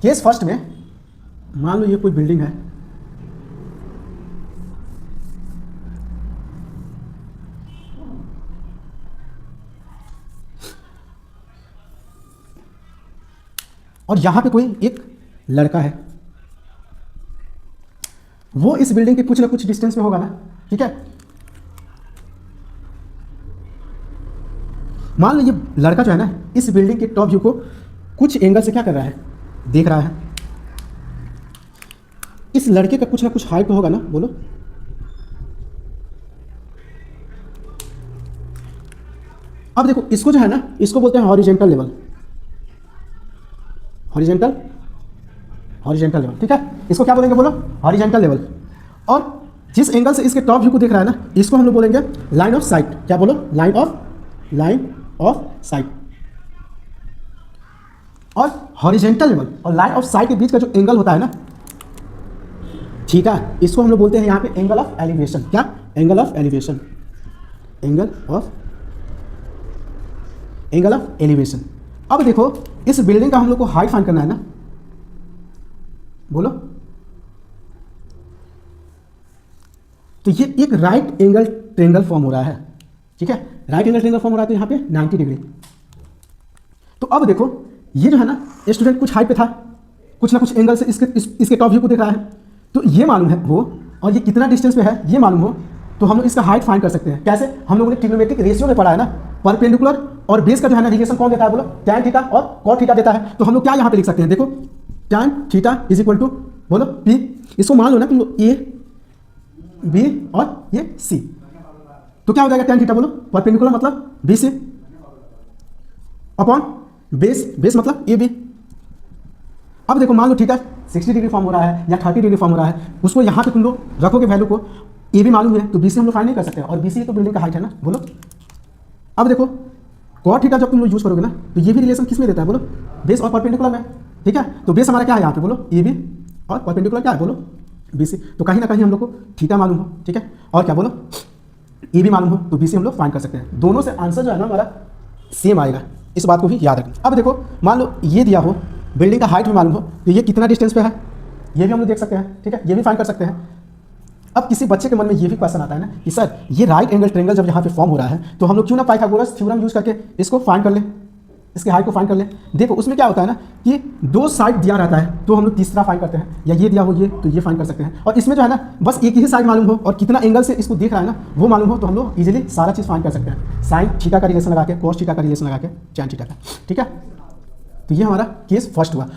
Case first में मान लो ये कोई बिल्डिंग है, और यहां पे कोई एक लड़का है, वो इस बिल्डिंग के कुछ ना कुछ डिस्टेंस में होगा ना, ठीक है। मान लो ये लड़का जो है ना इस बिल्डिंग के टॉप व्यू को कुछ एंगल से क्या कर रहा है, देख रहा है। इस लड़के का कुछ ना कुछ हाइट होगा ना, बोलो। अब देखो इसको जो है ना, इसको बोलते हैं हॉरिजेंटल लेवल, हॉरिजेंटल लेवल, ठीक है। इसको क्या बोलेंगे, बोलो, हॉरिजेंटल लेवल। और जिस एंगल से इसके टॉप व्यू को देख रहा है ना, इसको हम लोग बोलेंगे लाइन ऑफ साइट। क्या बोलो, लाइन ऑफ साइट। और हॉरिजेंटल लेवल और लाइन ऑफ साइट के बीच का जो एंगल होता है ना, ठीक है, इसको हम लोग बोलते हैं यहां पे एंगल ऑफ एलिवेशन। क्या, angle of elevation, angle of elevation. अब देखो इस बिल्डिंग का हम लोग को हाइट फाइंड करना है ना, बोलो। तो ये एक राइट एंगल ट्रेंगल फॉर्म हो रहा है, ठीक है। राइट एंगल ट्रेंगल फॉर्म हो रहा है तो यहाँ पे 90 डिग्री। तो अब देखो ये जो है ना स्टूडेंट कुछ हाइट पे था, कुछ ना कुछ एंगल से इसके टॉप व्यू को देख रहा है, तो ये मालूम है वो, और ये कितना डिस्टेंस पे है ये मालूम हो, तो हम लोग इसका हाइट फाइंड कर सकते हैं। कैसे, हम लोगों ने ट्रिग्नोमेट्रिक रेशियो में पढ़ा है ना, परपेंडिकुलर और बेस का जो है ना रिलेशन कौन देता है, बोलो, tan थीटा और cot थीटा देता है। तो हम लोग क्या यहाँ पे लिख सकते हैं, देखो tan theta is equal to, बोलो, P। इसको मान लो ना तुम लोग A B और ये C, तो क्या हो जाएगा tan थीटा, बोलो, परपेंडिकुलर मतलब B से अपॉन बेस मतलब AB। अब देखो मान लो थीटा 60 डिग्री फॉर्म हो रहा है या 30 डिग्री फॉर्म हो रहा है, उसको यहाँ पे तुम लोग रखोगे वैल्यू को, ए भी मालूम है तो बी से हम लोग फाइंड नहीं कर सकते, और बी से तो बिल्डिंग का हाइट है ना, बोलो। अब देखो cot थीटा जब तुम लोग यूज करोगे ना, तो ये भी रिलेशन किस में देता है, बोलो, बेस और परपेंडिकुलर में, ठीक है। तो बेस हमारा क्या है यहाँ पे, बोलो, ए बी, और परपेंडिकुलर क्या है, बोलो, बी सी। तो कहीं ना कहीं हम लोग को थीटा मालूम हो, ठीक है, और क्या, बोलो, ए भी मालूम हो, तो बी से हम लोग फाइंड कर सकते हैं। दोनों से आंसर जो है ना हमारा सेम आएगा, इस बात को भी याद रखना। अब देखो मान लो ये दिया हो, बिल्डिंग का हाइट भी मालूम हो, तो ये कितना डिस्टेंस पे है ये भी हम लोग देख सकते हैं, ठीक है, ये भी फाइंड कर सकते हैं। अब किसी बच्चे के मन में ये भी क्वेश्चन आता है ना कि सर ये राइट एंगल ट्रायंगल जब यहाँ पे फॉर्म हो रहा है, तो हम लोग क्यों ना पाइथागोरस थ्योरम यूज करके इसको फाइंड कर लें, इसके हाइट को फाइंड कर लें। देखो उसमें क्या होता है ना कि दो साइड दिया रहता है, तो हम लोग तीसरा फाइंड करते हैं, या ये दिया हो ये, तो ये फाइंड कर सकते हैं। और इसमें जो है ना बस एक ही साइड मालूम हो और कितना एंगल से इसको देख रहा है ना वो मालूम हो, तो हम लोग इजीली सारा चीज़ फाइंड कर सकते हैं, साइन थीटा का रिलेशन लगा के, कॉस थीटा का रिलेशन लगा के, टैन थीटा का, ठीक है। तो ये हमारा केस फर्स्ट हुआ।